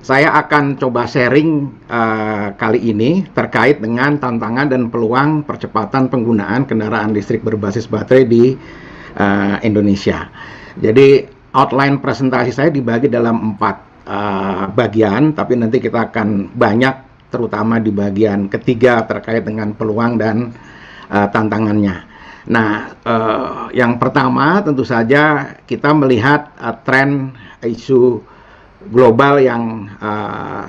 Saya akan coba sharing kali ini terkait dengan tantangan dan peluang percepatan penggunaan kendaraan listrik berbasis baterai di Indonesia. Jadi outline presentasi saya dibagi dalam 4 bagian, tapi nanti kita akan banyak terutama di bagian ketiga terkait dengan peluang dan tantangannya. Nah, yang pertama tentu saja kita melihat tren isu global yang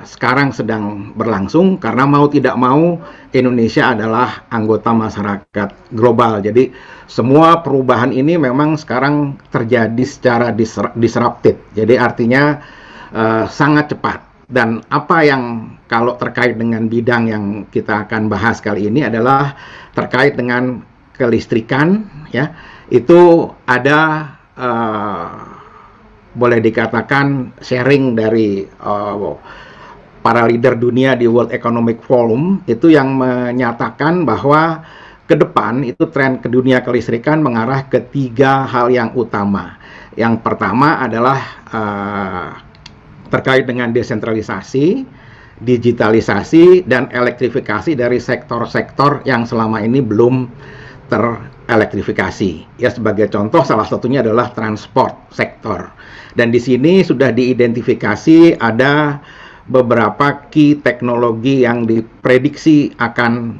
sekarang sedang berlangsung, karena mau tidak mau Indonesia adalah anggota masyarakat global. Jadi semua perubahan ini memang sekarang terjadi secara disrupted. Jadi artinya sangat cepat. Dan apa yang kalau terkait dengan bidang yang kita akan bahas kali ini adalah terkait dengan kelistrikan, ya, itu ada boleh dikatakan sharing dari para leader dunia di World Economic Forum itu yang menyatakan bahwa ke depan itu tren ke dunia kelistrikan mengarah ke 3 hal yang utama. Yang pertama adalah terkait dengan desentralisasi, digitalisasi, dan elektrifikasi dari sektor-sektor yang selama ini belum terelektrifikasi. Ya, sebagai contoh salah satunya adalah transport sektor. Dan di sini sudah diidentifikasi ada beberapa key teknologi yang diprediksi akan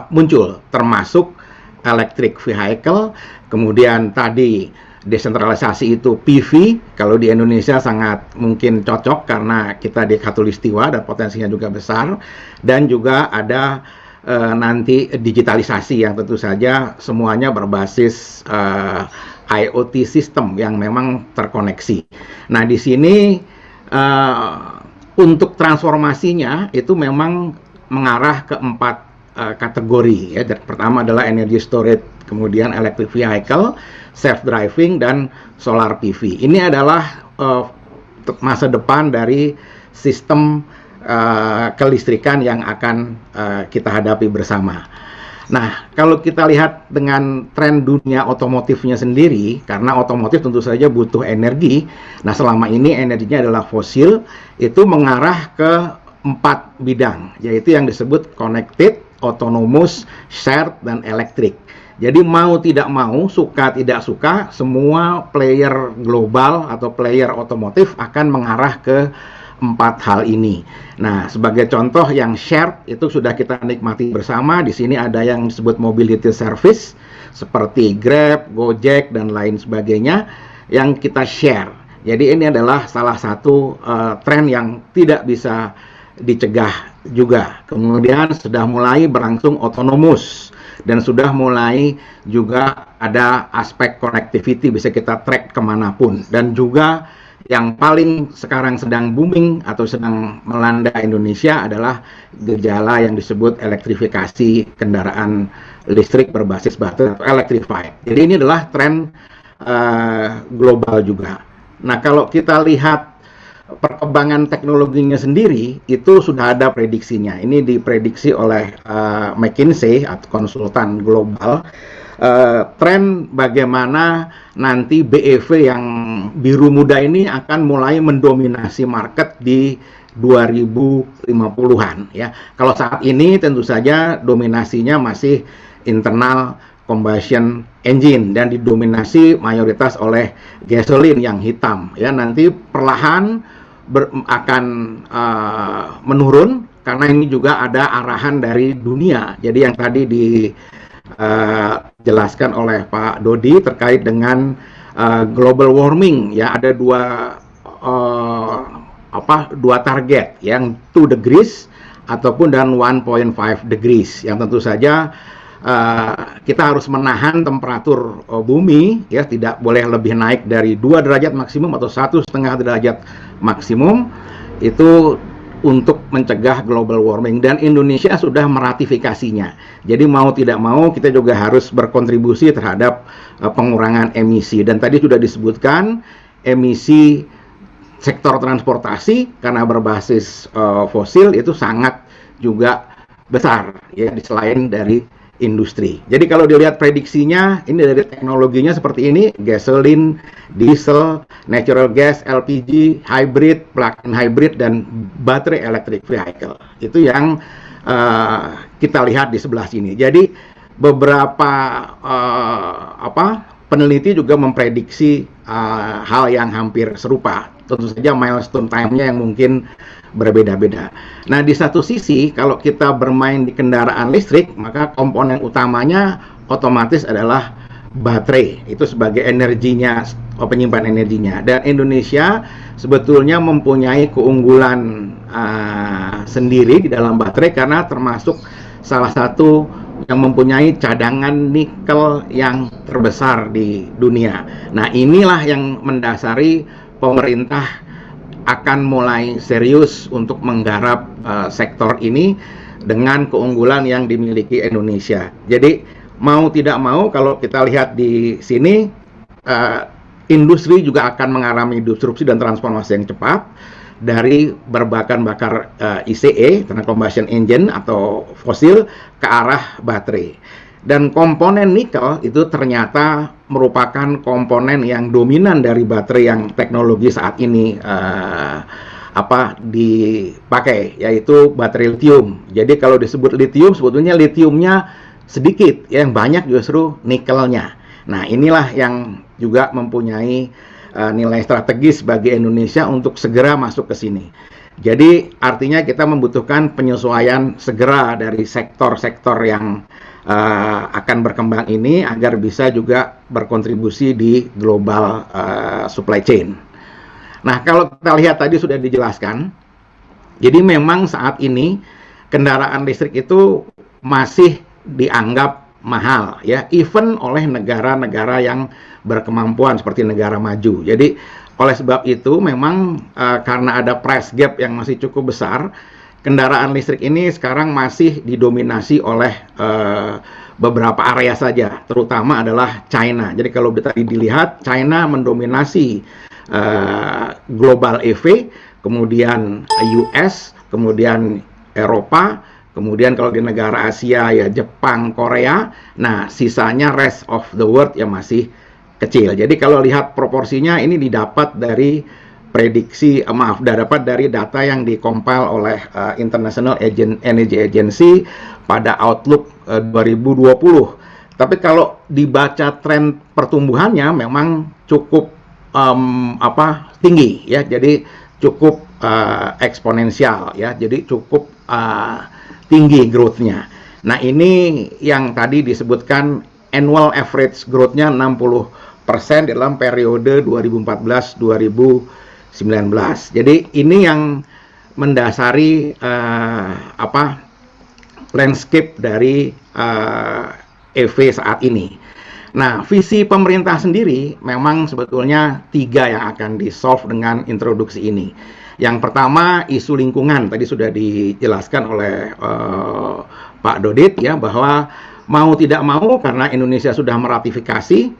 muncul, termasuk electric vehicle, kemudian tadi desentralisasi itu PV, kalau di Indonesia sangat mungkin cocok karena kita di Khatulistiwa dan potensinya juga besar, dan juga ada nanti digitalisasi yang tentu saja semuanya berbasis IoT system yang memang terkoneksi. Nah, di sini untuk transformasinya itu memang mengarah ke 4 kategori, ya. Pertama adalah energy storage, kemudian electric vehicle, self-driving, dan solar PV. Ini adalah masa depan dari sistem kelistrikan yang akan kita hadapi bersama. Nah, kalau kita lihat dengan tren dunia otomotifnya sendiri, karena otomotif tentu saja butuh energi. Nah, selama ini energinya adalah fosil, itu mengarah ke 4 bidang, yaitu yang disebut connected, autonomous, shared, dan elektrik. Jadi mau tidak mau, suka tidak suka, semua player global atau player otomotif akan mengarah ke 4 hal ini. Nah, sebagai contoh yang shared itu sudah kita nikmati bersama. Di sini ada yang disebut mobility service seperti Grab, Gojek, dan lain sebagainya yang kita share. Jadi ini adalah salah satu tren yang tidak bisa dicegah juga. Kemudian sudah mulai berlangsung autonomous, dan sudah mulai juga ada aspek connectivity, bisa kita track kemanapun. Dan juga yang paling sekarang sedang booming atau sedang melanda Indonesia adalah gejala yang disebut elektrifikasi kendaraan listrik berbasis baterai atau electrified. Jadi ini adalah tren global juga. Nah, kalau kita lihat perkembangan teknologinya sendiri, itu sudah ada prediksinya. Ini diprediksi oleh McKinsey atau konsultan global. Tren bagaimana nanti BEV yang biru muda ini akan mulai mendominasi market di 2050-an, ya. Kalau saat ini tentu saja dominasinya masih internal combustion engine dan didominasi mayoritas oleh gasolin yang hitam, ya. Nanti perlahan akan menurun karena ini juga ada arahan dari dunia. Jadi yang tadi dijelaskan oleh Pak Dodi terkait dengan global warming, ya, ada dua target, yang 2 degrees ataupun dan 1.5 degrees, yang tentu saja kita harus menahan temperatur bumi, ya, tidak boleh lebih naik dari 2 derajat maksimum atau 1,5 derajat maksimum, itu untuk mencegah global warming, dan Indonesia sudah meratifikasinya. Jadi mau tidak mau kita juga harus berkontribusi terhadap pengurangan emisi. Dan tadi sudah disebutkan emisi sektor transportasi karena berbasis fosil itu sangat juga besar, ya, selain dari industri. Jadi kalau dilihat prediksinya, ini dari teknologinya seperti ini, gasoline, diesel, natural gas, LPG, hybrid, plug-in hybrid, dan baterai electric vehicle. Itu yang kita lihat di sebelah sini. Jadi beberapa peneliti juga memprediksi hal yang hampir serupa. Tentu saja milestone time-nya yang mungkin berbeda-beda. Nah, di satu sisi, kalau kita bermain di kendaraan listrik, maka komponen utamanya otomatis adalah baterai. Itu sebagai energinya, penyimpan energinya. Dan Indonesia sebetulnya mempunyai keunggulan sendiri di dalam baterai karena termasuk salah satu yang mempunyai cadangan nikel yang terbesar di dunia. Nah, inilah yang mendasari pemerintah akan mulai serius untuk menggarap sektor ini dengan keunggulan yang dimiliki Indonesia. Jadi mau tidak mau kalau kita lihat di sini industri juga akan mengalami disrupsi dan transformasi yang cepat dari berbahan bakar ICE, internal combustion engine atau fosil ke arah baterai. Dan komponen nikel itu ternyata merupakan komponen yang dominan dari baterai yang teknologi saat ini dipakai, yaitu baterai lithium. Jadi kalau disebut lithium, sebetulnya lithiumnya sedikit, yang banyak justru nikelnya. Nah, inilah yang juga mempunyai nilai strategis bagi Indonesia untuk segera masuk ke sini. Jadi artinya kita membutuhkan penyesuaian segera dari sektor-sektor yang akan berkembang ini agar bisa juga berkontribusi di global supply chain. Nah, kalau kita lihat tadi sudah dijelaskan, jadi memang saat ini kendaraan listrik itu masih dianggap mahal ya, even oleh negara-negara yang berkemampuan seperti negara maju. Jadi oleh sebab itu memang karena ada price gap yang masih cukup besar, kendaraan listrik ini sekarang masih didominasi oleh beberapa area saja, terutama adalah China. Jadi kalau tadi dilihat, China mendominasi global EV, kemudian US, kemudian Eropa, kemudian kalau di negara Asia ya Jepang, Korea. Nah, sisanya rest of the world yang masih kecil. Jadi kalau lihat proporsinya ini didapat dari dapat dari data yang dikompil oleh International Energy Agency pada Outlook 2020. Tapi kalau dibaca tren pertumbuhannya memang cukup tinggi ya. Jadi cukup eksponensial ya. Jadi cukup tinggi growth-nya. Nah, ini yang tadi disebutkan annual average growth-nya 60% dalam periode 2014-2019. Jadi ini yang mendasari landscape dari EV saat ini. Nah, visi pemerintah sendiri memang sebetulnya 3 yang akan di-solve dengan introduksi ini. Yang pertama, isu lingkungan. Tadi sudah dijelaskan oleh Pak Dodit ya, bahwa mau tidak mau karena Indonesia sudah meratifikasi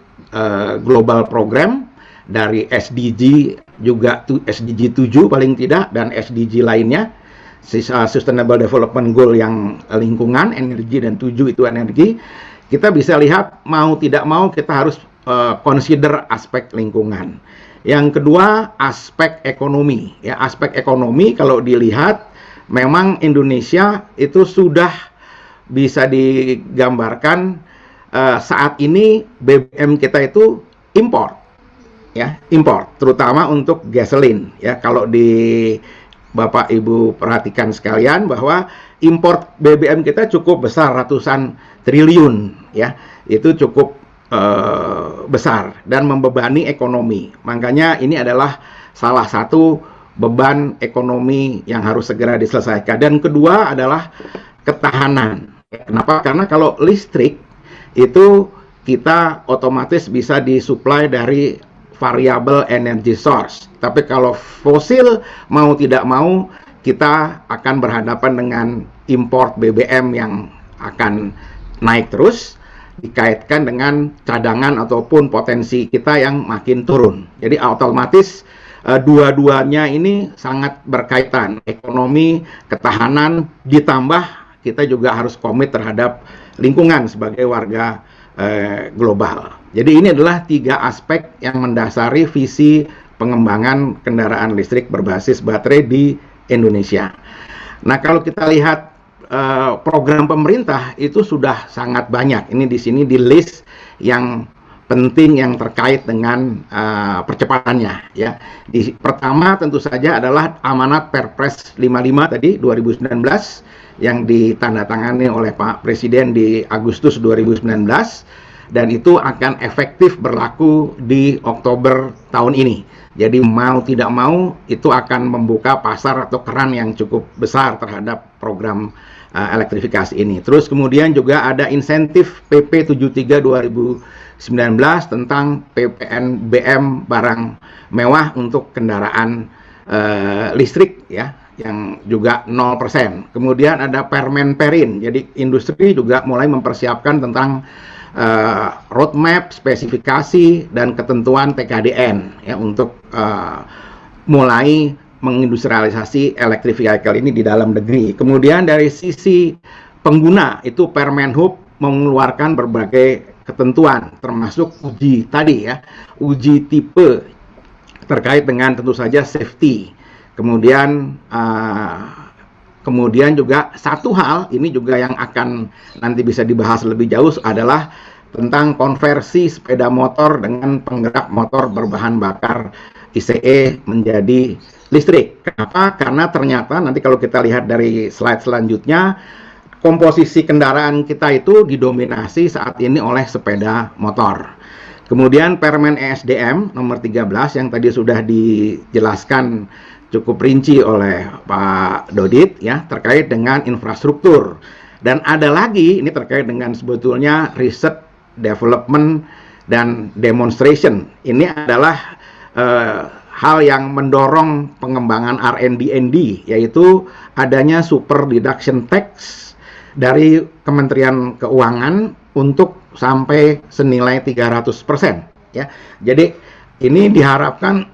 global program dari SDG juga SDG 7 paling tidak, dan SDG lainnya, Sustainable Development Goal yang lingkungan, energi, dan 7 itu energi. Kita bisa lihat mau tidak mau kita harus consider aspek lingkungan. Yang kedua, aspek ekonomi. Ya, aspek ekonomi kalau dilihat memang Indonesia itu sudah bisa digambarkan saat ini BBM kita itu import. Ya, import, terutama untuk gasoline. Ya, kalau di Bapak Ibu perhatikan sekalian bahwa import BBM kita cukup besar, ratusan triliun ya. Itu cukup besar dan membebani ekonomi. Makanya ini adalah salah satu beban ekonomi yang harus segera diselesaikan. Dan kedua adalah ketahanan. Kenapa? Karena kalau listrik itu kita otomatis bisa disuplai dari variable energy source. Tapi kalau fosil mau tidak mau kita akan berhadapan dengan import BBM yang akan naik terus, dikaitkan dengan cadangan ataupun potensi kita yang makin turun. Jadi otomatis dua-duanya ini sangat berkaitan. Ekonomi, ketahanan, ditambah kita juga harus komit terhadap lingkungan sebagai warga global. Jadi ini adalah 3 aspek yang mendasari visi pengembangan kendaraan listrik berbasis baterai di Indonesia. Nah, kalau kita lihat program pemerintah itu sudah sangat banyak. Ini di sini di list yang penting yang terkait dengan percepatannya, ya. Pertama tentu saja adalah amanat Perpres 55 tadi 2019 yang ditandatangani oleh Pak Presiden di Agustus 2019, dan itu akan efektif berlaku di Oktober tahun ini. Jadi mau tidak mau itu akan membuka pasar atau keran yang cukup besar terhadap program elektrifikasi ini. Terus kemudian juga ada insentif PP 73 2019 tentang PPNBM barang mewah untuk kendaraan listrik, ya, yang juga 0%. Kemudian ada Permen Perin. Jadi industri juga mulai mempersiapkan tentang roadmap, spesifikasi, dan ketentuan TKDN, ya, untuk mulai mengindustrialisasi electric vehicle ini di dalam negeri. Kemudian dari sisi pengguna itu Permenhub mengeluarkan berbagai ketentuan, termasuk uji tadi, ya, uji tipe terkait dengan tentu saja safety. Kemudian juga satu hal ini juga yang akan nanti bisa dibahas lebih jauh adalah tentang konversi sepeda motor dengan penggerak motor berbahan bakar ICE menjadi listrik. Kenapa? Karena ternyata nanti kalau kita lihat dari slide selanjutnya, komposisi kendaraan kita itu didominasi saat ini oleh sepeda motor. Kemudian Permen ESDM nomor 13 yang tadi sudah dijelaskan cukup rinci oleh Pak Dodit, ya, terkait dengan infrastruktur. Dan ada lagi ini terkait dengan sebetulnya research, development, dan demonstration. Ini adalah hal yang mendorong pengembangan R&D, yaitu adanya super deduction tax dari Kementerian Keuangan untuk sampai senilai 300%, ya. Jadi ini diharapkan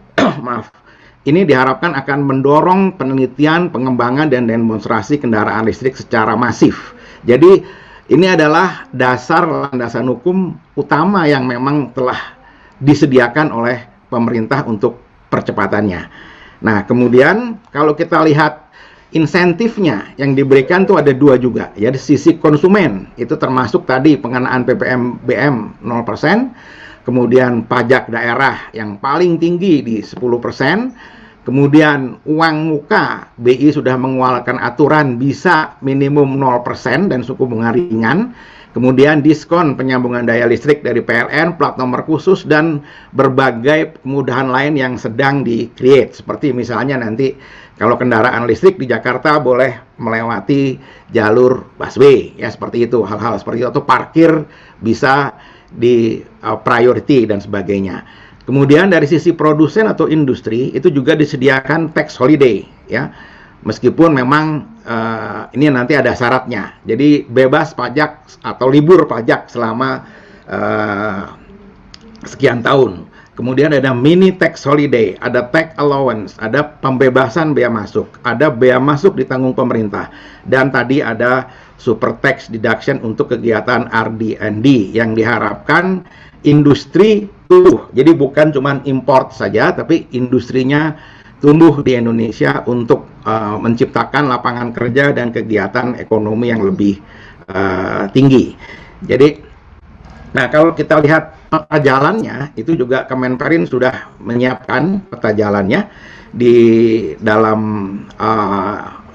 ini diharapkan akan mendorong penelitian, pengembangan, dan demonstrasi kendaraan listrik secara masif. Jadi ini adalah dasar landasan hukum utama yang memang telah disediakan oleh pemerintah untuk percepatannya. Nah, kemudian kalau kita lihat insentifnya yang diberikan tuh ada 2 juga, ya. Di sisi konsumen itu termasuk tadi pengenaan PPNBM 0%, kemudian pajak daerah yang paling tinggi di 10%, kemudian uang muka, BI sudah mengeluarkan aturan bisa minimum 0% dan suku bunga ringan, kemudian diskon penyambungan daya listrik dari PLN, plat nomor khusus, dan berbagai kemudahan lain yang sedang di-create. Seperti misalnya nanti kalau kendaraan listrik di Jakarta boleh melewati jalur busway, ya, seperti itu, hal-hal seperti itu, atau parkir bisa di priority dan sebagainya. Kemudian dari sisi produsen atau industri itu juga disediakan tax holiday, ya. Meskipun memang ini nanti ada syaratnya. Jadi bebas pajak atau libur pajak selama sekian tahun. Kemudian ada mini tax holiday, ada tax allowance, ada pembebasan bea masuk, ada bea masuk ditanggung pemerintah, dan tadi ada super tax deduction untuk kegiatan R&D yang diharapkan industri tumbuh. Jadi bukan cuma import saja, tapi industrinya tumbuh di Indonesia untuk menciptakan lapangan kerja dan kegiatan ekonomi yang lebih tinggi. Jadi, nah kalau kita lihat peta jalannya, itu juga Kemenperin sudah menyiapkan peta jalannya di dalam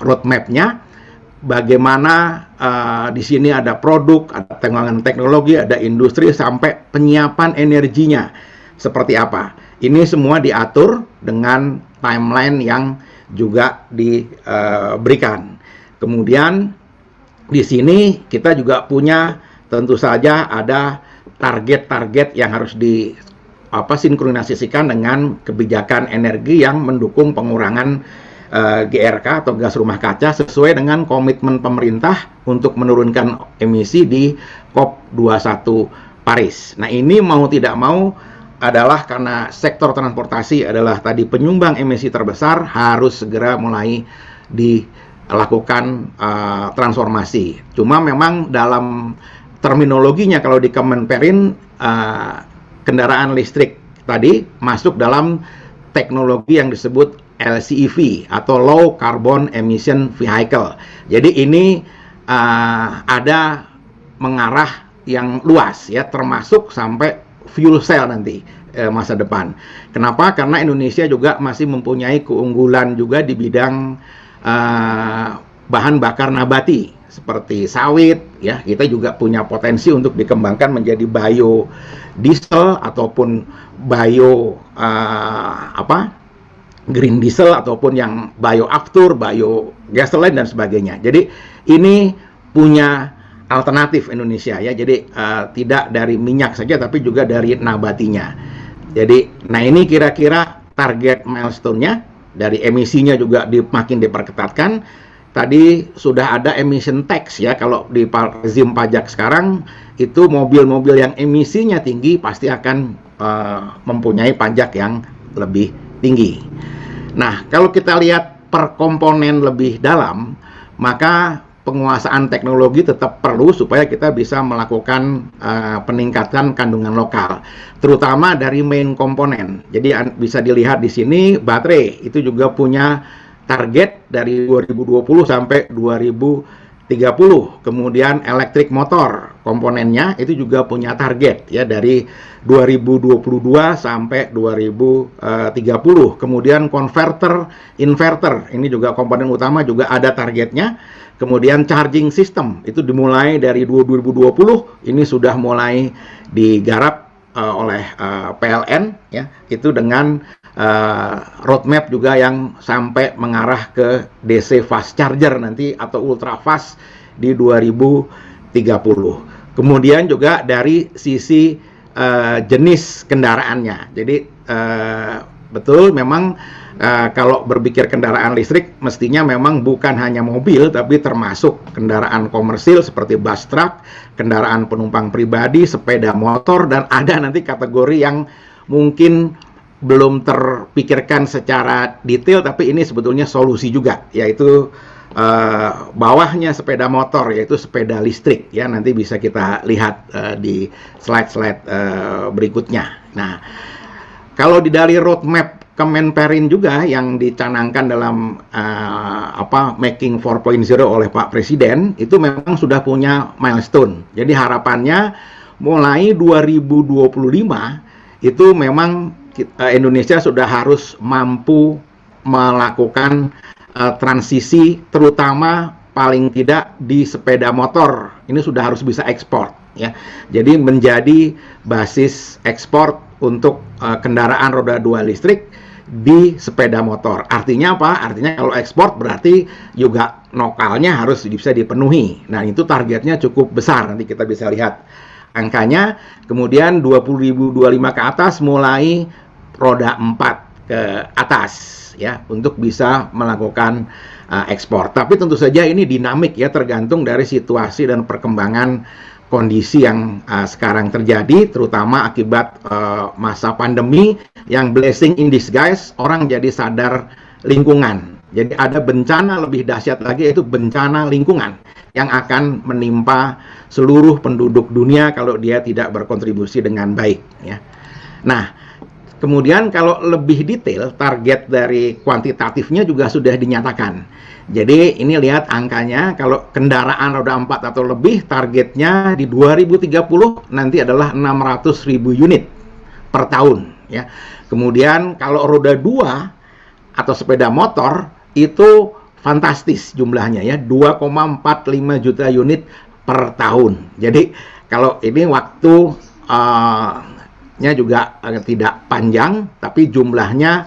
roadmap-nya. Bagaimana di sini ada produk, ada pengembangan teknologi, ada industri, sampai penyiapan energinya seperti apa. Ini semua diatur dengan timeline yang juga diberikan. Kemudian di sini kita juga punya tentu saja ada target-target yang harus sinkronisasikan dengan kebijakan energi yang mendukung pengurangan GRK atau gas rumah kaca sesuai dengan komitmen pemerintah untuk menurunkan emisi di COP21 Paris. Nah, ini mau tidak mau adalah karena sektor transportasi adalah tadi penyumbang emisi terbesar, harus segera mulai lakukan transformasi. Cuma memang dalam terminologinya kalau di Kemenperin kendaraan listrik tadi masuk dalam teknologi yang disebut LCEV atau Low Carbon Emission Vehicle. Jadi ini ada mengarah yang luas ya, termasuk sampai fuel cell nanti masa depan. Kenapa? Karena Indonesia juga masih mempunyai keunggulan juga di bidang bahan bakar nabati seperti sawit ya. Kita juga punya potensi untuk dikembangkan menjadi biodiesel ataupun green diesel ataupun yang bioaftur, biogasoline dan sebagainya. Jadi ini punya alternatif Indonesia ya. Jadi tidak dari minyak saja tapi juga dari nabatinya. Jadi nah ini kira-kira target milestone-nya. Dari emisinya juga makin diperketatkan. Tadi sudah ada emission tax ya, kalau di rezim pajak sekarang itu mobil-mobil yang emisinya tinggi pasti akan mempunyai pajak yang lebih tinggi. Nah, kalau kita lihat per komponen lebih dalam, maka penguasaan teknologi tetap perlu supaya kita bisa melakukan peningkatan kandungan lokal, terutama dari main komponen. Jadi bisa dilihat di sini baterai itu juga punya target dari 2020 sampai 2030. Kemudian elektrik motor komponennya itu juga punya target ya dari 2022 sampai 2030. Kemudian inverter ini juga komponen utama juga ada targetnya. Kemudian charging system itu dimulai dari 2020 ini sudah mulai digarap oleh PLN ya, itu dengan roadmap juga yang sampai mengarah ke DC fast charger nanti atau ultra fast di 2030. Kemudian juga dari sisi jenis kendaraannya. Jadi betul memang kalau berpikir kendaraan listrik mestinya memang bukan hanya mobil tapi termasuk kendaraan komersil seperti bus truck, kendaraan penumpang pribadi, sepeda motor, dan ada nanti kategori yang mungkin belum terpikirkan secara detail tapi ini sebetulnya solusi juga, yaitu bawahnya sepeda motor, yaitu sepeda listrik ya, nanti bisa kita lihat di slide-slide berikutnya. Nah, kalau di dari roadmap Kemenperin juga yang dicanangkan dalam Making 4.0 oleh Pak Presiden itu memang sudah punya milestone. Jadi harapannya mulai 2025 itu memang Indonesia sudah harus mampu melakukan transisi, terutama paling tidak di sepeda motor. Ini sudah harus bisa ekspor ya. Jadi menjadi basis ekspor untuk kendaraan roda 2 listrik di sepeda motor. Artinya apa? Artinya kalau ekspor berarti juga lokalnya harus bisa dipenuhi. Nah, itu targetnya cukup besar. Nanti kita bisa lihat angkanya. Kemudian 2025 ke atas mulai roda 4 ke atas ya untuk bisa melakukan ekspor. Tapi tentu saja ini dinamik ya, tergantung dari situasi dan perkembangan kondisi yang sekarang terjadi, terutama akibat masa pandemi yang blessing in disguise, orang jadi sadar lingkungan. Jadi ada bencana lebih dahsyat lagi, yaitu bencana lingkungan yang akan menimpa seluruh penduduk dunia kalau dia tidak berkontribusi dengan baik ya. Nah, kemudian kalau lebih detail, target dari kuantitatifnya juga sudah dinyatakan. Jadi ini lihat angkanya, kalau kendaraan roda 4 atau lebih targetnya di 2030 nanti adalah 600.000 unit per tahun ya. Kemudian kalau roda 2 atau sepeda motor itu fantastis jumlahnya ya, 2,45 juta unit per tahun. Jadi kalau ini waktu nya juga tidak panjang tapi jumlahnya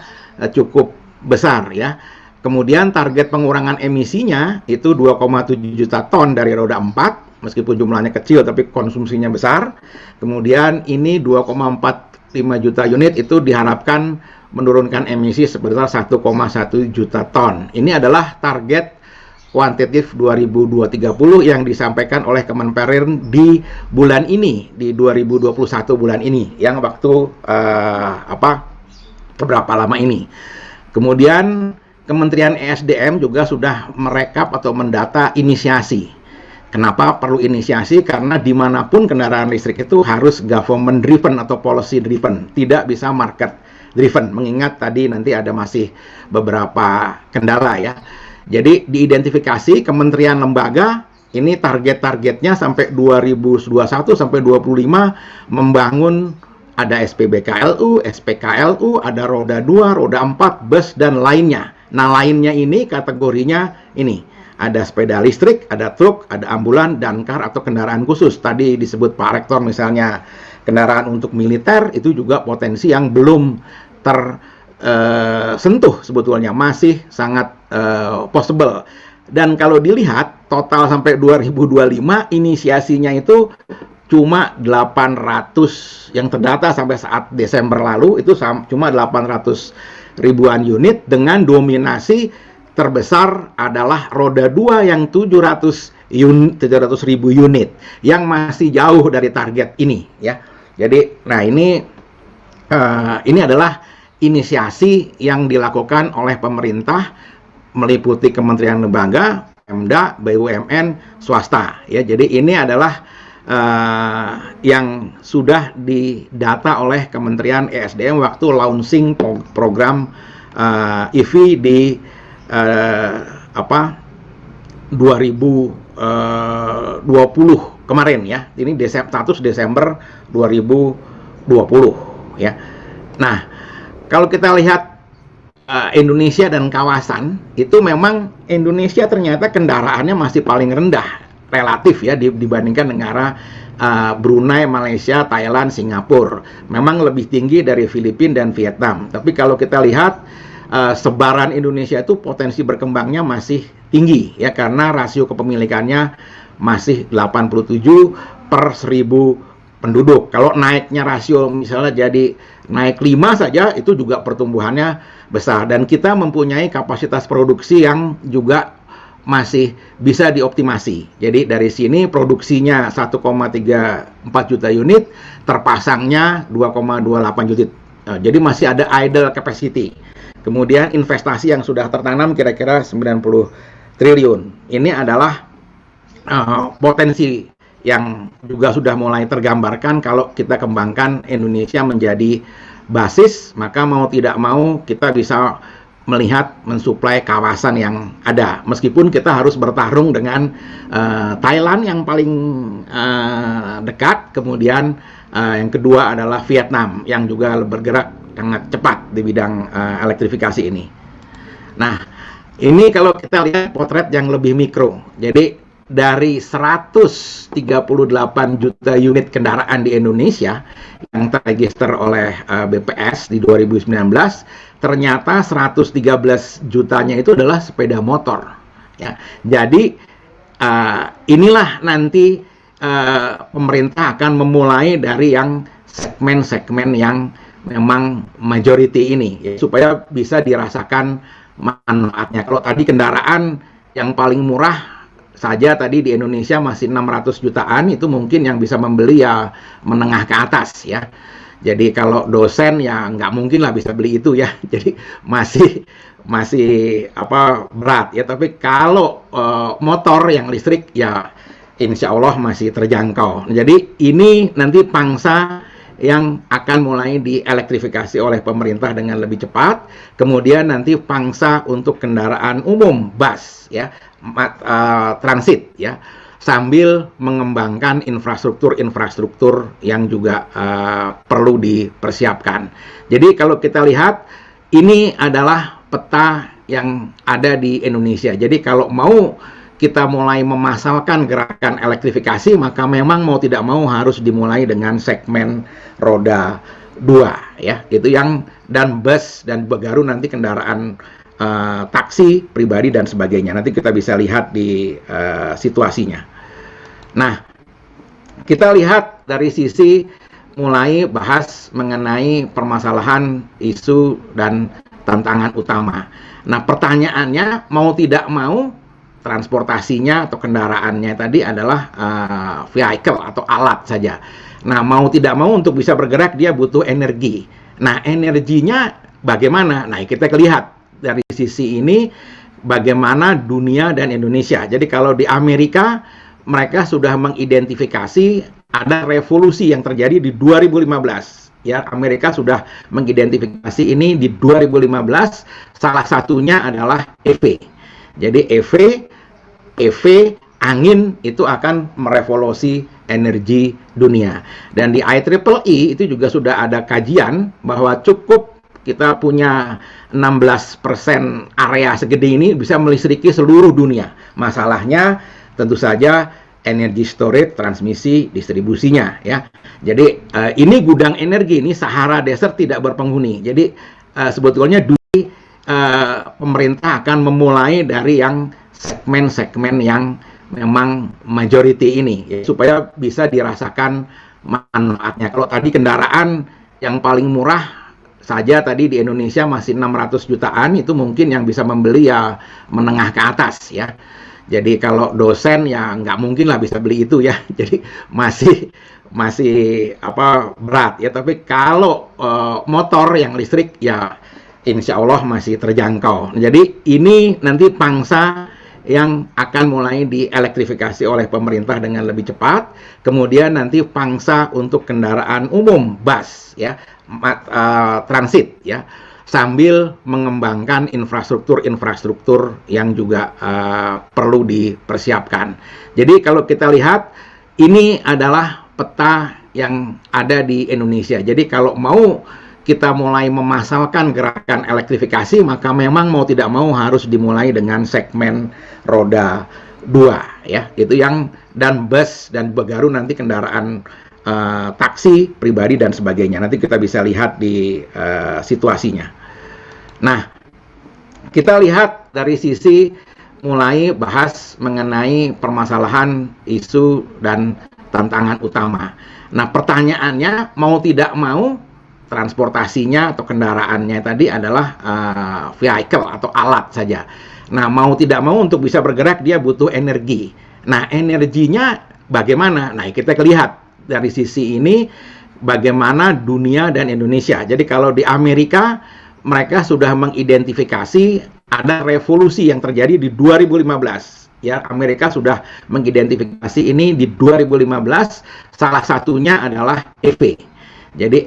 cukup besar ya. Kemudian target pengurangan emisinya itu 2,7 juta ton dari roda 4, meskipun jumlahnya kecil tapi konsumsinya besar. Kemudian ini 2,45 juta unit itu diharapkan menurunkan emisi sebesar 1,1 juta ton. Ini adalah target kuantitatif 2030 yang disampaikan oleh Kemenperin di bulan ini, di 2021 bulan ini, yang waktu beberapa lama ini. Kemudian Kementerian ESDM juga sudah merekap atau mendata inisiasi. Kenapa perlu inisiasi? Karena dimanapun kendaraan listrik itu harus government driven atau policy driven, tidak bisa market driven. Mengingat tadi nanti ada masih beberapa kendala ya. Jadi diidentifikasi kementerian lembaga ini target-targetnya sampai 2021 sampai 25 membangun ada SPBKLU, SPKLU, ada roda 2, roda 4, bus dan lainnya. Nah, lainnya ini kategorinya ini. Ada sepeda listrik, ada truk, ada ambulan, damkar atau kendaraan khusus. Tadi disebut Pak Rektor misalnya kendaraan untuk militer, itu juga potensi yang belum tersentuh sebetulnya, masih sangat possible. Dan kalau dilihat total sampai 2025 inisiasinya itu cuma 800 yang terdata sampai saat Desember lalu itu cuma 800 ribuan unit dengan dominasi terbesar adalah roda 2 yang 700 ribu unit yang masih jauh dari target ini ya. Jadi nah ini adalah inisiasi yang dilakukan oleh pemerintah meliputi kementerian lembaga, Pemda, BUMN, swasta ya. Jadi ini adalah yang sudah didata oleh Kementerian ESDM waktu launching program EV di 2020 kemarin ya. Ini status Desember 2020 ya. Nah, kalau kita lihat Indonesia dan kawasan, itu memang Indonesia ternyata kendaraannya masih paling rendah relatif ya dibandingkan negara Brunei, Malaysia, Thailand, Singapura. Memang lebih tinggi dari Filipina dan Vietnam. Tapi kalau kita lihat sebaran Indonesia itu potensi berkembangnya masih tinggi ya, karena rasio kepemilikannya masih 87 per 1000 penduduk. Kalau naiknya rasio misalnya jadi naik 5 saja itu juga pertumbuhannya besar, dan kita mempunyai kapasitas produksi yang juga masih bisa dioptimasi. Jadi dari sini produksinya 1,34 juta unit, terpasangnya 2,28 juta. Jadi masih ada idle capacity. Kemudian investasi yang sudah tertanam kira-kira 90 triliun. Ini adalah potensi yang juga sudah mulai tergambarkan kalau kita kembangkan Indonesia menjadi basis, maka mau tidak mau kita bisa melihat mensuplai kawasan yang ada. Meskipun kita harus bertarung dengan Thailand yang paling dekat, kemudian yang kedua adalah Vietnam yang juga bergerak sangat cepat di bidang elektrifikasi ini. Nah, ini kalau kita lihat potret yang lebih mikro. Jadi dari 138 juta unit kendaraan di Indonesia yang terregister oleh BPS di 2019, ternyata 113 jutanya itu adalah sepeda motor. Ya. Jadi inilah nanti pemerintah akan memulai dari yang segmen-segmen yang memang majority ini ya, supaya bisa dirasakan manfaatnya. Kalau tadi kendaraan yang paling murah saja tadi di Indonesia masih 600 jutaan, itu mungkin yang bisa membeli ya menengah ke atas ya. Jadi kalau dosen ya nggak mungkin lah bisa beli itu ya. Jadi masih berat ya. Tapi kalau motor yang listrik ya insya Allah masih terjangkau. Jadi ini nanti pangsa yang akan mulai dielektrifikasi oleh pemerintah dengan lebih cepat. Kemudian nanti pangsa untuk kendaraan umum, bus ya, transit ya, sambil mengembangkan infrastruktur yang juga perlu dipersiapkan. Jadi kalau kita lihat ini adalah peta yang ada di Indonesia. Jadi kalau mau kita mulai memasalkan gerakan elektrifikasi, maka memang mau tidak mau harus dimulai dengan segmen roda 2 ya. Itu yang, dan bus dan baru nanti kendaraan taksi pribadi dan sebagainya. Nanti kita bisa lihat di situasinya. Nah, kita lihat dari sisi mulai bahas mengenai permasalahan isu dan tantangan utama. Nah, pertanyaannya mau tidak mau transportasinya atau kendaraannya tadi adalah vehicle atau alat saja. Nah, mau tidak mau untuk bisa bergerak dia butuh energi. Nah, energinya bagaimana? Nah, kita lihat dari sisi ini bagaimana dunia dan Indonesia. Jadi kalau di Amerika mereka sudah mengidentifikasi ada revolusi yang terjadi di 2015. Ya, Amerika sudah mengidentifikasi ini di 2015. Salah satunya adalah EV. Jadi EV angin itu akan merevolusi energi dunia. Dan di IEEE itu juga sudah ada kajian bahwa cukup kita punya 16% area segede ini bisa melistriki seluruh dunia. Masalahnya tentu saja energi storage, transmisi, distribusinya ya. Jadi ini gudang energi, ini Sahara Desert tidak berpenghuni. Jadi sebetulnya pemerintah akan memulai dari yang segmen-segmen yang memang majority ini ya, supaya bisa dirasakan manfaatnya. Kalau tadi kendaraan yang paling murah saja tadi di Indonesia masih 600 jutaan, itu mungkin yang bisa membeli ya menengah ke atas ya. Jadi kalau dosen ya nggak mungkin lah bisa beli itu ya. Jadi masih berat ya. Tapi kalau motor yang listrik ya insya Allah masih terjangkau. Jadi ini nanti pangsa yang akan mulai dielektrifikasi oleh pemerintah dengan lebih cepat. Kemudian nanti pangsa untuk kendaraan umum, bus ya, transit ya, sambil mengembangkan infrastruktur yang juga perlu dipersiapkan. Jadi kalau kita lihat ini adalah peta yang ada di Indonesia. Jadi kalau mau kita mulai memasalkan gerakan elektrifikasi, maka memang mau tidak mau harus dimulai dengan segmen roda 2 ya. Itu yang, dan bus dan baru nanti kendaraan taksi pribadi dan sebagainya. Nanti kita bisa lihat di situasinya. Nah, kita lihat dari sisi mulai bahas mengenai permasalahan, isu dan tantangan utama. Nah, pertanyaannya mau tidak mau transportasinya atau kendaraannya tadi adalah vehicle atau alat saja. Nah, mau tidak mau untuk bisa bergerak dia butuh energi. Nah, energinya bagaimana? Nah, kita lihat dari sisi ini bagaimana dunia dan Indonesia. Jadi kalau di Amerika mereka sudah mengidentifikasi ada revolusi yang terjadi di 2015. Ya, Amerika sudah mengidentifikasi ini di 2015. Salah satunya adalah EV. Jadi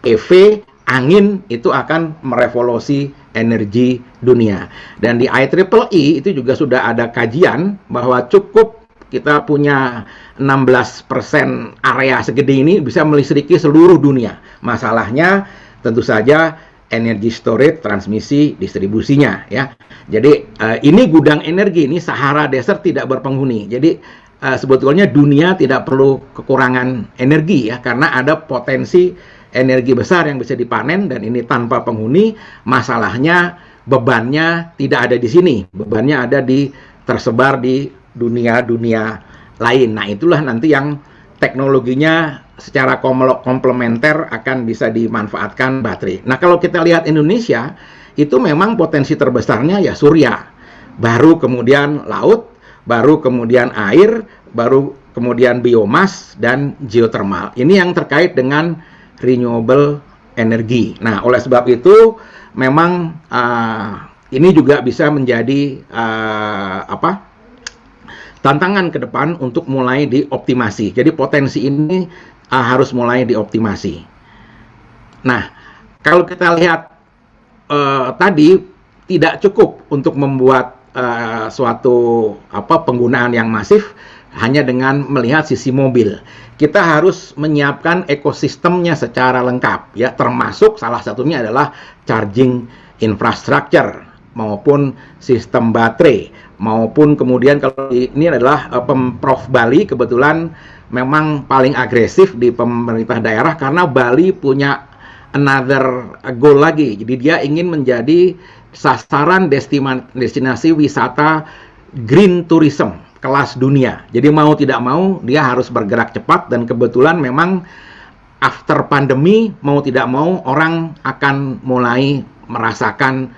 EV angin itu akan merevolusi energi dunia. Dan di IEEE itu juga sudah ada kajian bahwa cukup kita punya 16% area segede ini bisa melistriki seluruh dunia. Masalahnya tentu saja energi storage, transmisi, distribusinya ya. Jadi ini gudang energi, ini Sahara Desert tidak berpenghuni. Jadi sebetulnya dunia tidak perlu kekurangan energi ya, karena ada potensi energi besar yang bisa dipanen dan ini tanpa penghuni. Masalahnya bebannya tidak ada di sini, bebannya ada tersebar di dunia-dunia lain. Nah, itulah nanti yang teknologinya secara komplementer akan bisa dimanfaatkan baterai. Nah, kalau kita lihat Indonesia, itu memang potensi terbesarnya ya surya, baru kemudian laut, baru kemudian air, baru kemudian biomas dan geothermal. Ini yang terkait dengan renewable energy. Nah, oleh sebab itu memang ini juga bisa menjadi tantangan ke depan untuk mulai dioptimasi. Jadi potensi ini harus mulai dioptimasi. Nah, kalau kita lihat tadi tidak cukup untuk membuat suatu penggunaan yang masif hanya dengan melihat sisi mobil. Kita harus menyiapkan ekosistemnya secara lengkap ya, termasuk salah satunya adalah charging infrastructure maupun sistem baterai, maupun kemudian kalau ini adalah Pemprov Bali kebetulan memang paling agresif di pemerintah daerah karena Bali punya another goal lagi. Jadi dia ingin menjadi sasaran destinasi wisata green tourism kelas dunia. Jadi mau tidak mau dia harus bergerak cepat, dan kebetulan memang after pandemi mau tidak mau orang akan mulai merasakan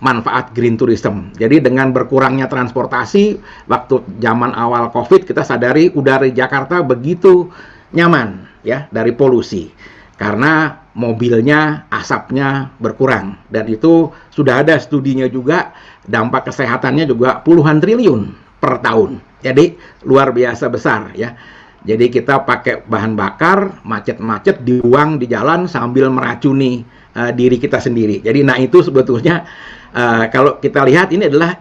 manfaat green tourism. Jadi dengan berkurangnya transportasi, waktu zaman awal COVID kita sadari udara di Jakarta begitu nyaman ya dari polusi. karena mobilnya asapnya berkurang, dan itu sudah ada studinya juga, dampak kesehatannya juga puluhan triliun per tahun. Jadi luar biasa besar ya. Jadi kita pakai bahan bakar macet-macet dibuang di jalan sambil meracuni diri kita sendiri. Jadi nah itu sebetulnya kalau kita lihat ini adalah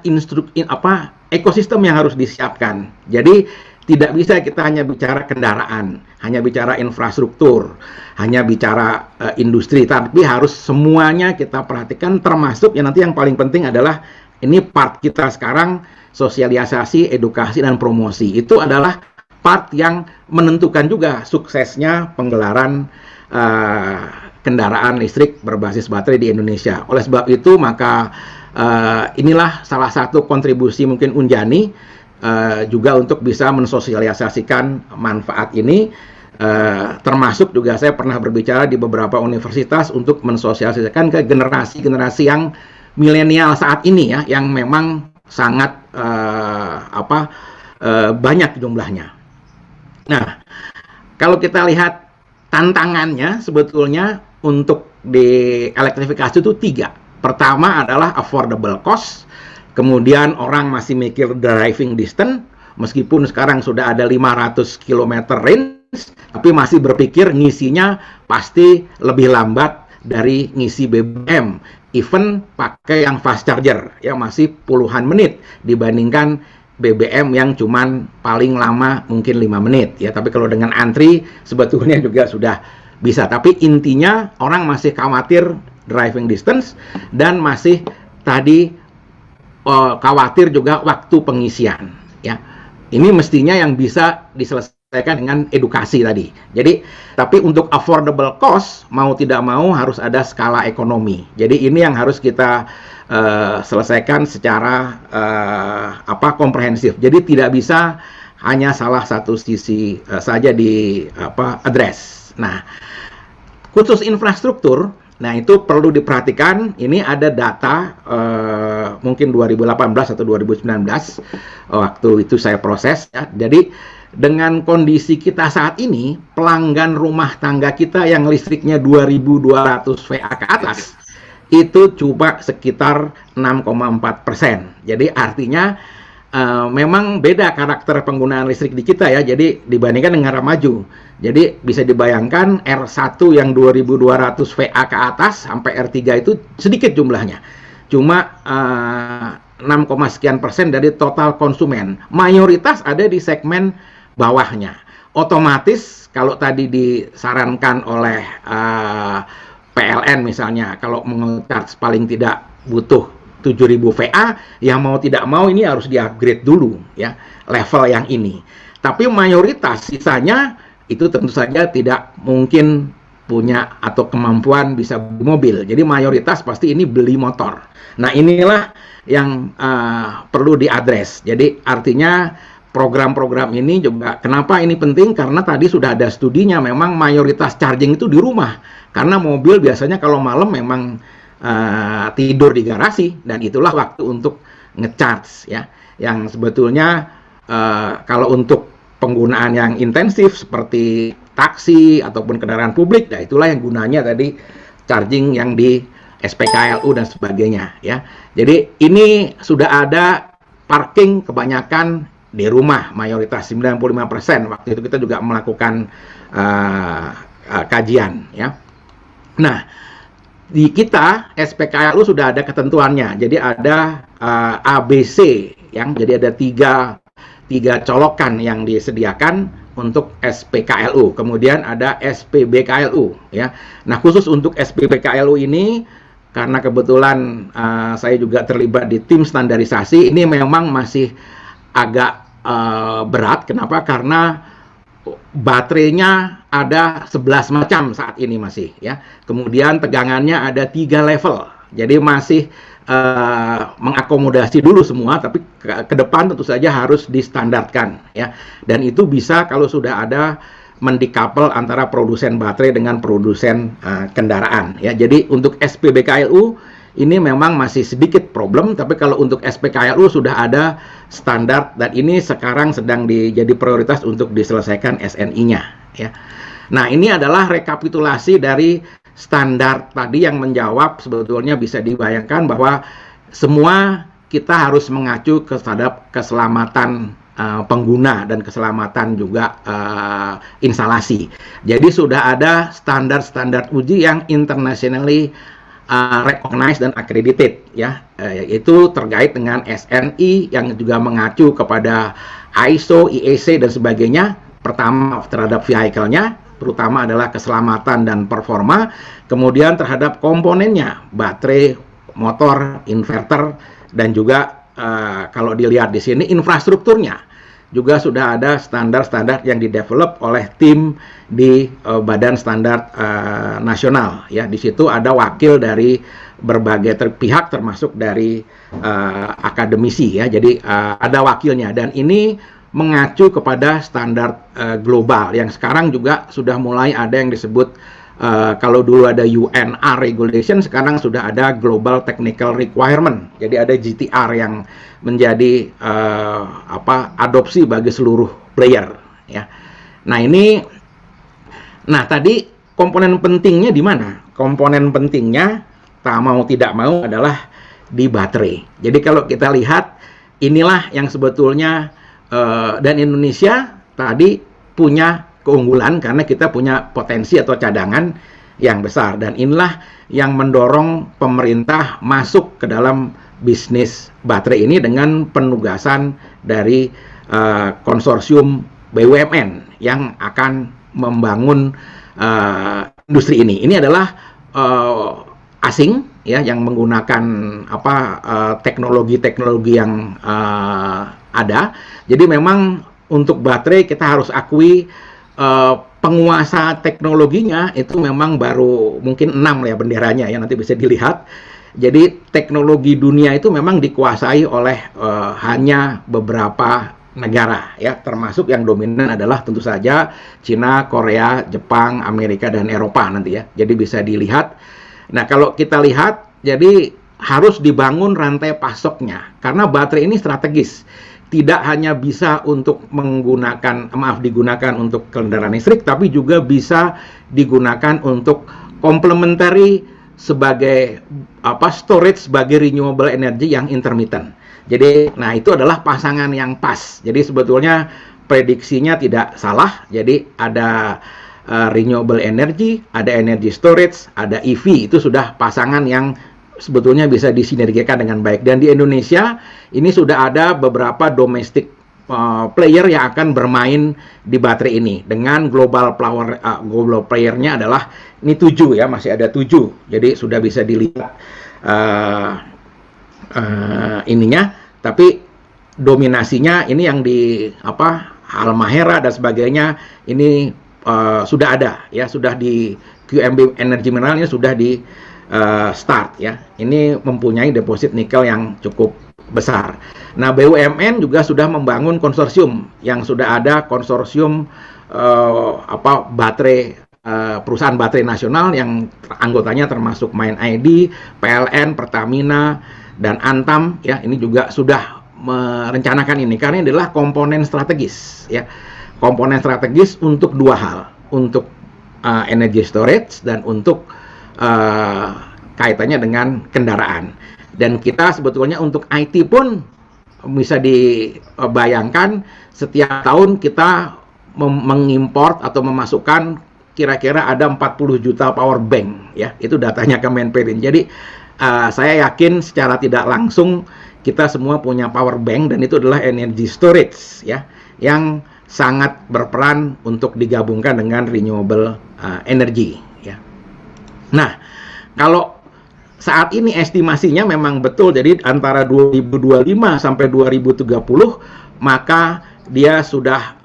ekosistem yang harus disiapkan. Jadi tidak bisa kita hanya bicara kendaraan, hanya bicara infrastruktur, hanya bicara industri, tapi harus semuanya kita perhatikan, termasuk yang nanti yang paling penting adalah ini part kita sekarang, sosialisasi, edukasi, dan promosi. Itu adalah part yang menentukan juga suksesnya penggelaran kendaraan listrik berbasis baterai di Indonesia. Oleh sebab itu, maka inilah salah satu kontribusi mungkin Unjani juga untuk bisa mensosialisasikan manfaat ini, termasuk juga saya pernah berbicara di beberapa universitas untuk mensosialisasikan ke generasi-generasi yang milenial saat ini ya, yang memang sangat banyak jumlahnya. Nah, kalau kita lihat tantangannya sebetulnya untuk di elektrifikasi itu 3. Pertama adalah affordable cost. Kemudian orang masih mikir driving distance, meskipun sekarang sudah ada 500 km range, tapi masih berpikir ngisinya pasti lebih lambat dari ngisi BBM. Even pakai yang fast charger, ya masih puluhan menit dibandingkan BBM yang cuman paling lama mungkin 5 menit. Ya, tapi kalau dengan antri sebetulnya juga sudah bisa. Tapi intinya orang masih khawatir driving distance dan masih tadi khawatir juga waktu pengisian ya. Ini mestinya yang bisa diselesaikan dengan edukasi tadi. Jadi tapi untuk affordable cost mau tidak mau harus ada skala ekonomi. Jadi ini yang harus kita selesaikan secara komprehensif. Jadi tidak bisa hanya salah satu sisi saja di address. Nah, khusus infrastruktur, nah itu perlu diperhatikan. Ini ada data mungkin 2018 atau 2019 waktu itu saya proses ya. Jadi dengan kondisi kita saat ini, pelanggan rumah tangga kita yang listriknya 2200 VA ke atas itu cuma sekitar 6,4%. Jadi artinya memang beda karakter penggunaan listrik di kita ya. Jadi dibandingkan dengan negara maju. Jadi bisa dibayangkan R1 yang 2200 VA ke atas sampai R3 itu sedikit jumlahnya. Cuma 6, sekian persen dari total konsumen. Mayoritas ada di segmen bawahnya. Otomatis kalau tadi disarankan oleh PLN misalnya, kalau mengecharge paling tidak butuh 7.000 VA, yang mau tidak mau ini harus di-upgrade dulu ya, level yang ini. Tapi mayoritas sisanya itu tentu saja tidak mungkin punya atau kemampuan bisa beli mobil. Jadi mayoritas pasti ini beli motor. Nah, inilah yang perlu diadres. Jadi artinya program-program ini juga kenapa ini penting, karena tadi sudah ada studinya, memang mayoritas charging itu di rumah. Karena mobil biasanya kalau malam memang tidur di garasi, dan itulah waktu untuk ngecharge ya. Yang sebetulnya kalau untuk penggunaan yang intensif seperti taksi ataupun kendaraan publik, nah itulah yang gunanya tadi charging yang di SPKLU dan sebagainya ya. Jadi ini sudah ada parking kebanyakan di rumah, mayoritas 95%. Waktu itu kita juga melakukan kajian ya. Nah, di kita SPKLU sudah ada ketentuannya. Jadi ada ABC yang jadi ada tiga colokan yang disediakan untuk SPKLU. Kemudian ada SPBKLU ya. Nah, khusus untuk SPBKLU ini karena kebetulan saya juga terlibat di tim standarisasi, ini memang masih agak berat. Kenapa? Karena baterainya ada 11 macam saat ini masih ya. Kemudian tegangannya ada 3 level. Jadi masih mengakomodasi dulu semua, tapi ke depan tentu saja harus distandarkan ya. Dan itu bisa kalau sudah ada mendekouple antara produsen baterai dengan produsen kendaraan ya. Jadi untuk SPBKLU ini memang masih sedikit problem, tapi kalau untuk SPKLU sudah ada standar, dan ini sekarang sedang jadi prioritas untuk diselesaikan SNI-nya ya. Nah, ini adalah rekapitulasi dari standar tadi yang menjawab, sebetulnya bisa dibayangkan bahwa semua kita harus mengacu terhadap keselamatan pengguna dan keselamatan juga instalasi. Jadi sudah ada standar-standar uji yang internationally recognized dan accredited, ya, itu terkait dengan SNI yang juga mengacu kepada ISO, IEC dan sebagainya. Pertama terhadap vehicle-nya, terutama adalah keselamatan dan performa, kemudian terhadap komponennya, baterai, motor, inverter, dan juga kalau dilihat di sini infrastrukturnya juga sudah ada standar-standar yang didevelop oleh tim di Badan Standar Nasional, ya. Di situ ada wakil dari berbagai pihak termasuk dari akademisi, ya. Jadi ada wakilnya, dan ini mengacu kepada standar global yang sekarang juga sudah mulai ada yang disebut kalau dulu ada UNR regulation, sekarang sudah ada Global Technical Requirement. Jadi ada GTR yang menjadi adopsi bagi seluruh player, ya. Nah tadi komponen pentingnya di mana? Komponen pentingnya tak mau tidak mau adalah di baterai. Jadi kalau kita lihat, inilah yang sebetulnya dan Indonesia tadi punya keunggulan karena kita punya potensi atau cadangan yang besar, dan inilah yang mendorong pemerintah masuk ke dalam bisnis baterai ini dengan penugasan dari konsorsium BUMN yang akan membangun industri ini. Ini adalah asing, ya, yang menggunakan teknologi-teknologi yang ada. Jadi memang untuk baterai kita harus akui penguasa teknologinya itu memang baru mungkin 6 ya benderanya, ya, nanti bisa dilihat. Jadi teknologi dunia itu memang dikuasai oleh hanya beberapa negara, ya, termasuk yang dominan adalah tentu saja Cina, Korea, Jepang, Amerika, dan Eropa nanti, ya. Jadi bisa dilihat. Nah, kalau kita lihat, jadi harus dibangun rantai pasoknya karena baterai ini strategis. Tidak hanya bisa untuk digunakan untuk kendaraan listrik, tapi juga bisa digunakan untuk complementary sebagai storage sebagai renewable energy yang intermittent. Jadi, nah itu adalah pasangan yang pas. Jadi sebetulnya prediksinya tidak salah. Jadi ada renewable energy, ada energy storage, ada EV, itu sudah pasangan yang sebetulnya bisa disinergikan dengan baik. Dan di Indonesia ini sudah ada beberapa domestic player yang akan bermain di baterai ini dengan global player-nya adalah ini 7, ya, masih ada 7. Jadi sudah bisa dilihat ininya, tapi dominasinya ini yang di Halmahera dan sebagainya ini sudah ada, ya, sudah di QMB Energy Mineral ini sudah di start, ya. Ini mempunyai deposit nikel yang cukup besar. Nah, BUMN juga sudah membangun konsorsium yang sudah ada konsorsium baterai, perusahaan baterai nasional yang anggotanya termasuk MindID, PLN, Pertamina, dan Antam, ya. Ini juga sudah merencanakan ini karena ini adalah komponen strategis, ya. Komponen strategis untuk dua hal, untuk energy storage dan untuk kaitannya dengan kendaraan. Dan kita sebetulnya untuk IT pun bisa dibayangkan setiap tahun kita mengimport atau memasukkan kira-kira ada 40 juta power bank, ya. Itu datanya Kemenperin. Jadi saya yakin secara tidak langsung kita semua punya power bank, dan itu adalah energy storage, ya, yang sangat berperan untuk digabungkan dengan renewable energy, ya. Nah, kalau saat ini estimasinya memang betul, jadi antara 2025 sampai 2030 maka dia sudah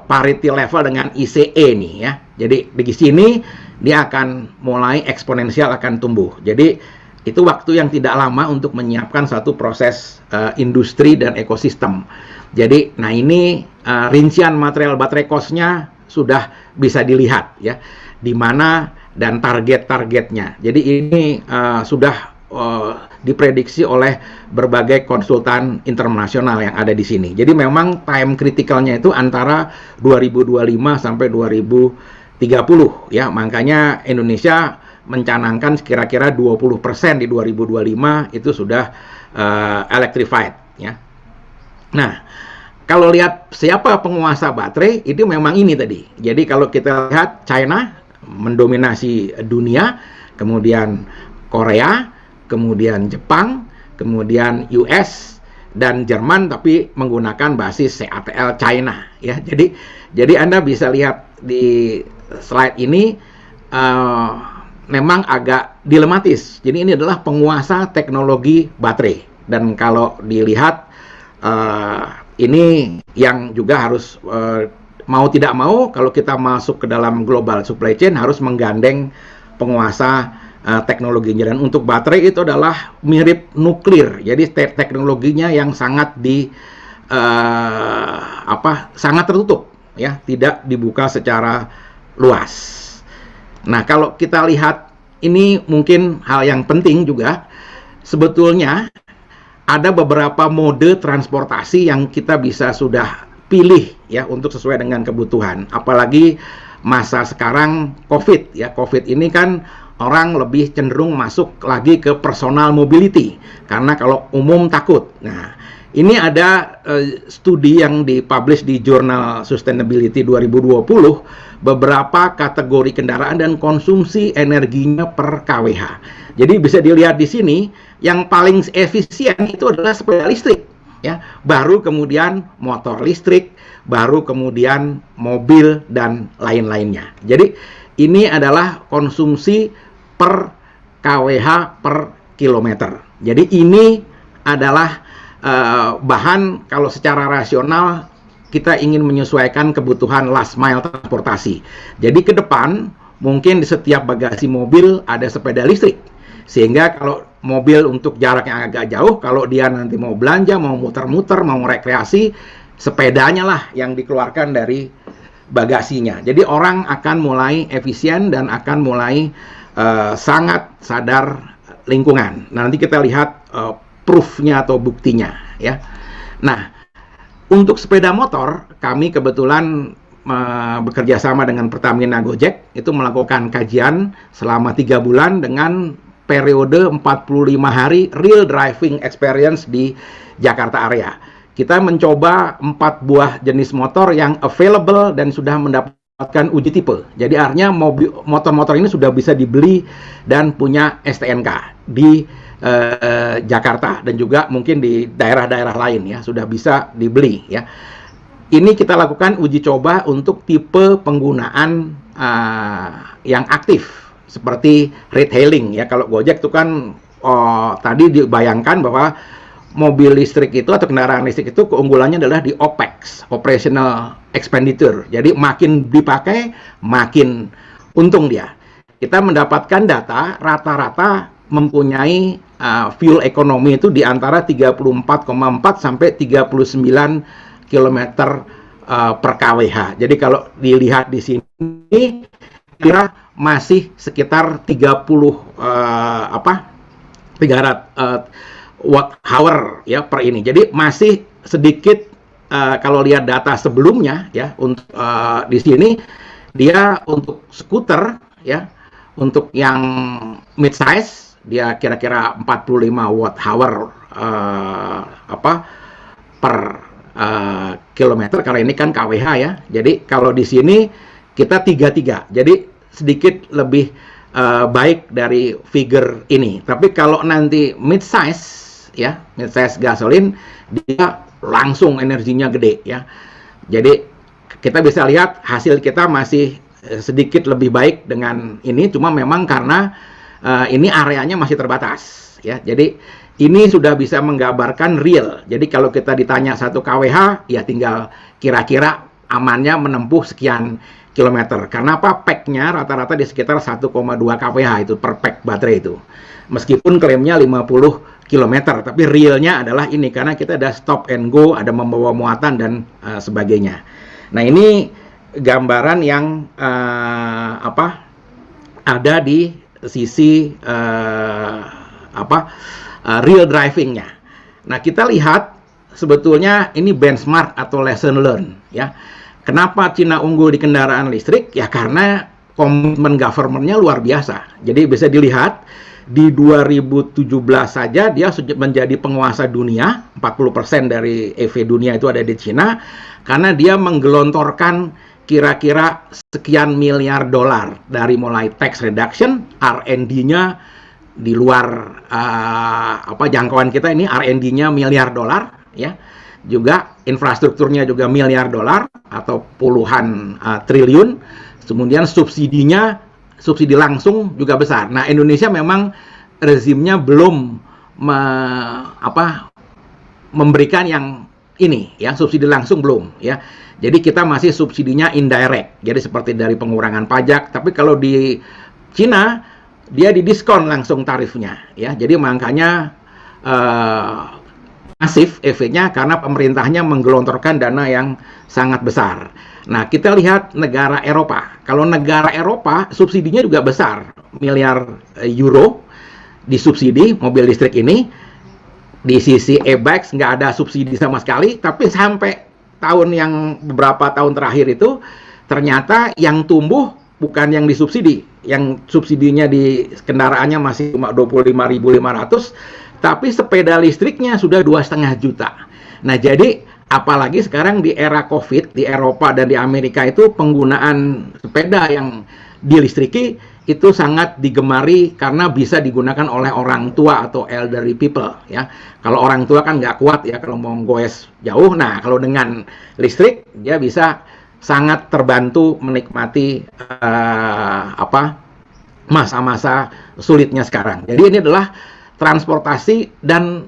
parity level dengan ICE nih, ya. Jadi di sini dia akan mulai eksponensial, akan tumbuh. Jadi itu waktu yang tidak lama untuk menyiapkan satu proses industri dan ekosistem. Jadi, nah ini rincian material baterai cost-nya sudah bisa dilihat, ya, di mana dan target-targetnya. Jadi ini sudah diprediksi oleh berbagai konsultan internasional yang ada di sini. Jadi memang time critical-nya itu antara 2025 sampai 2030. 30 ya. Makanya Indonesia mencanangkan kira-kira 20% di 2025 itu sudah electrified ya. Nah, kalau lihat siapa penguasa baterai, itu memang ini tadi. Jadi kalau kita lihat China mendominasi dunia, kemudian Korea, kemudian Jepang, kemudian US dan Jerman, tapi menggunakan basis CATL China ya. Jadi Anda bisa lihat di slide ini memang agak dilematis. Jadi ini adalah penguasa teknologi baterai, dan kalau dilihat ini yang juga harus mau tidak mau, kalau kita masuk ke dalam global supply chain harus menggandeng penguasa teknologinya. Dan untuk baterai itu adalah mirip nuklir, jadi teknologinya yang sangat sangat tertutup ya, tidak dibuka secara luas. Nah, kalau kita lihat ini mungkin hal yang penting juga, sebetulnya ada beberapa mode transportasi yang kita bisa sudah pilih ya untuk sesuai dengan kebutuhan. Apalagi masa sekarang COVID ya. COVID ini kan orang lebih cenderung masuk lagi ke personal mobility karena kalau umum takut. Nah, ini ada studi yang dipublish di Jurnal Sustainability 2020, beberapa kategori kendaraan dan konsumsi energinya per kWh. Jadi bisa dilihat di sini, yang paling efisien itu adalah sepeda listrik ya, baru kemudian motor listrik, baru kemudian mobil dan lain-lainnya. Jadi ini adalah konsumsi per kWh per kilometer. Jadi ini adalah bahan kalau secara rasional kita ingin menyesuaikan kebutuhan last mile transportasi. Jadi ke depan mungkin di setiap bagasi mobil ada sepeda listrik, sehingga kalau mobil untuk jarak yang agak jauh, kalau dia nanti mau belanja, mau muter-muter, mau rekreasi, sepedanya lah yang dikeluarkan dari bagasinya. Jadi orang akan mulai efisien dan akan mulai sangat sadar lingkungan. Nah, nanti kita lihat proof-nya atau buktinya ya. Nah, untuk sepeda motor, kami kebetulan bekerja sama dengan Pertamina Gojek, itu melakukan kajian selama 3 bulan dengan periode 45 hari real driving experience di Jakarta area. Kita mencoba 4 buah jenis motor yang available dan sudah mendapatkan uji tipe. Jadi artinya motor-motor ini sudah bisa dibeli dan punya STNK di Jakarta dan juga mungkin di daerah-daerah lain ya, sudah bisa dibeli ya. Ini kita lakukan uji coba untuk tipe penggunaan yang aktif seperti ride hailing ya. Kalau Gojek itu kan tadi dibayangkan bahwa mobil listrik itu atau kendaraan listrik itu keunggulannya adalah di OPEX, operational expenditure. Jadi makin dipakai makin untung dia. Kita mendapatkan data rata-rata mempunyai fuel ekonomi itu di antara 34,4 sampai 39 km per kWh. Jadi kalau dilihat di sini kira masih sekitar 300 watt hour ya per ini. Jadi masih sedikit kalau lihat data sebelumnya ya, untuk di sini dia untuk skuter ya, untuk yang mid size dia kira-kira 45 watt hour per kilometer. Kalau ini kan kWh ya. Jadi kalau di sini kita 33. Jadi sedikit lebih baik dari figure ini. Tapi kalau nanti mid size ya, mid size gasolin, dia langsung energinya gede ya. Jadi kita bisa lihat hasil kita masih sedikit lebih baik dengan ini, cuma memang karena ini areanya masih terbatas ya. Jadi ini sudah bisa menggambarkan real. Jadi kalau kita ditanya 1 kWh ya tinggal kira-kira amannya menempuh sekian kilometer. Karena apa? Pack-nya rata-rata di sekitar 1,2 kWh itu per pack baterai itu. Meskipun klaimnya 50 km, tapi realnya adalah ini karena kita ada stop and go, ada membawa muatan dan sebagainya. Nah, ini gambaran yang ada di sisi real driving-nya. Nah, kita lihat sebetulnya ini benchmark atau lesson learn ya. Kenapa Cina unggul di kendaraan listrik? Ya karena komitmen government-nya luar biasa. Jadi bisa dilihat di 2017 saja dia sudah menjadi penguasa dunia, 40% dari EV dunia itu ada di Cina, karena dia menggelontorkan kira-kira sekian miliar dolar dari mulai tax reduction, R&D-nya di luar jangkauan kita ini, R&D-nya miliar dolar, ya. Juga infrastrukturnya juga miliar dolar atau puluhan triliun. Kemudian subsidi langsung juga besar. Nah, Indonesia memang rezimnya belum memberikan yang ini, ya, subsidi langsung belum, ya. Jadi kita masih subsidinya indirect. Jadi seperti dari pengurangan pajak. Tapi kalau di Cina dia didiskon langsung tarifnya, ya. Jadi makanya masif efeknya karena pemerintahnya menggelontorkan dana yang sangat besar. Nah, kita lihat negara Eropa. Kalau negara Eropa, subsidinya juga besar. Miliar euro disubsidi mobil listrik ini. Di sisi e-bikes nggak ada subsidi sama sekali. Tapi sampai beberapa tahun terakhir itu, ternyata yang tumbuh bukan yang disubsidi. Yang subsidinya di kendaraannya masih cuma 25.500, tapi sepeda listriknya sudah 2,5 juta. Nah, jadi apalagi sekarang di era COVID di Eropa dan di Amerika itu penggunaan sepeda yang dilistriki itu sangat digemari karena bisa digunakan oleh orang tua atau elderly people, ya. Kalau orang tua kan nggak kuat ya kalau mau goes jauh. Nah, kalau dengan listrik dia bisa sangat terbantu menikmati masa-masa sulitnya sekarang. Jadi ini adalah transportasi, dan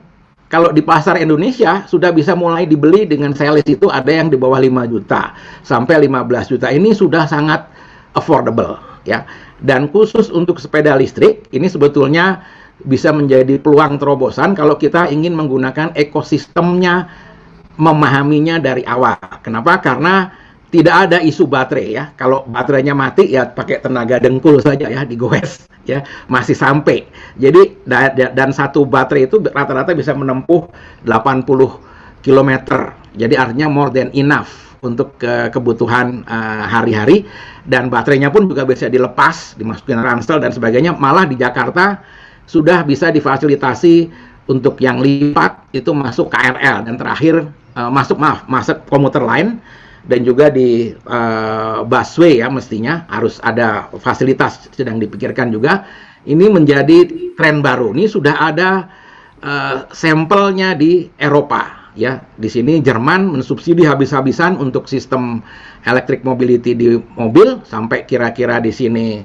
kalau di pasar Indonesia sudah bisa mulai dibeli dengan sales itu ada yang di bawah 5 juta sampai 15 juta. Ini sudah sangat affordable, ya. Dan khusus untuk sepeda listrik ini sebetulnya bisa menjadi peluang terobosan kalau kita ingin menggunakan ekosistemnya, memahaminya dari awal. Kenapa? Karena tidak ada isu baterai, ya. Kalau baterainya mati ya pakai tenaga dengkul saja, ya, digoes, ya, masih sampai. Jadi dan satu baterai itu rata-rata bisa menempuh 80 km. Jadi artinya more than enough untuk kebutuhan hari-hari, dan baterainya pun juga bisa dilepas, dimasukin ransel dan sebagainya. Malah di Jakarta sudah bisa difasilitasi untuk yang lipat itu masuk KRL, dan terakhir masuk komuter lain. Dan juga di busway, ya, mestinya harus ada fasilitas, sedang dipikirkan juga. Ini menjadi tren baru. Ini sudah ada sampelnya di Eropa, ya. Di sini Jerman mensubsidi habis-habisan untuk sistem electric mobility di mobil, sampai kira-kira di sini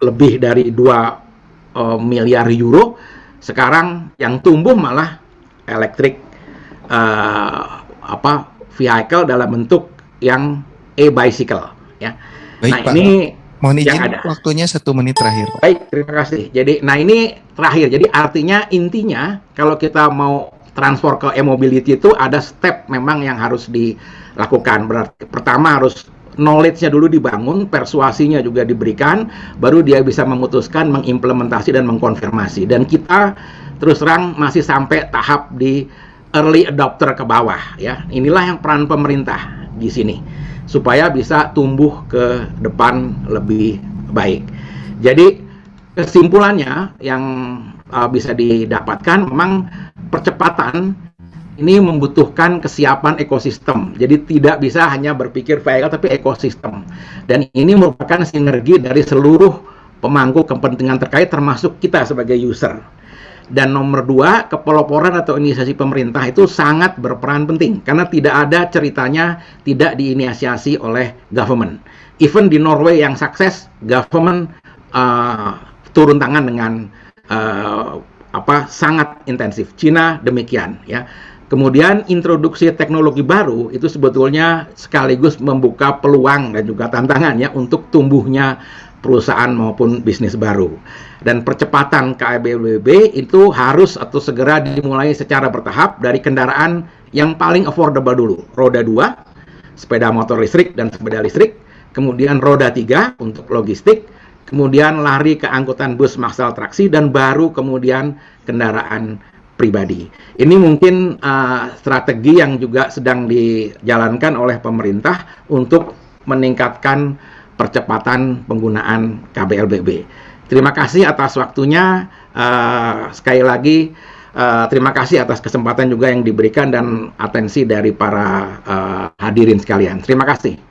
lebih dari 2 miliar euro. Sekarang yang tumbuh malah electric vehicle dalam bentuk yang e-bicycle, ya. Baik, nah, Pak. Ini mohon izin ada. Waktunya 1 menit terakhir. Baik, terima kasih. Jadi, nah ini terakhir. Jadi artinya intinya kalau kita mau transfer ke e-mobility itu ada step memang yang harus dilakukan. Berarti pertama harus knowledge-nya dulu dibangun, persuasinya juga diberikan, baru dia bisa memutuskan, mengimplementasi dan mengkonfirmasi. Dan kita terus terang masih sampai tahap di early adopter ke bawah, ya. Inilah yang peran pemerintah di sini supaya bisa tumbuh ke depan lebih baik. Jadi kesimpulannya yang bisa didapatkan, memang percepatan ini membutuhkan kesiapan ekosistem. Jadi tidak bisa hanya berpikir vehicle tapi ekosistem. Dan ini merupakan sinergi dari seluruh pemangku kepentingan terkait termasuk kita sebagai user. Dan nomor 2, kepeloporan atau inisiasi pemerintah itu sangat berperan penting karena tidak ada ceritanya tidak diinisiasi oleh government. Even di Norway yang sukses, government turun tangan dengan sangat intensif. Cina demikian, ya. Kemudian introduksi teknologi baru itu sebetulnya sekaligus membuka peluang dan juga tantangan, ya, untuk tumbuhnya perusahaan maupun bisnis baru. Dan percepatan KBBB itu harus atau segera dimulai secara bertahap dari kendaraan yang paling affordable dulu. Roda 2, sepeda motor listrik dan sepeda listrik. Kemudian roda 3 untuk logistik. Kemudian lari ke angkutan bus massal traksi. Dan baru kemudian kendaraan pribadi. Ini mungkin strategi yang juga sedang dijalankan oleh pemerintah untuk meningkatkan percepatan penggunaan KBLBB. Terima kasih atas waktunya. Sekali lagi, terima kasih atas kesempatan juga yang diberikan dan atensi dari para hadirin sekalian. Terima kasih.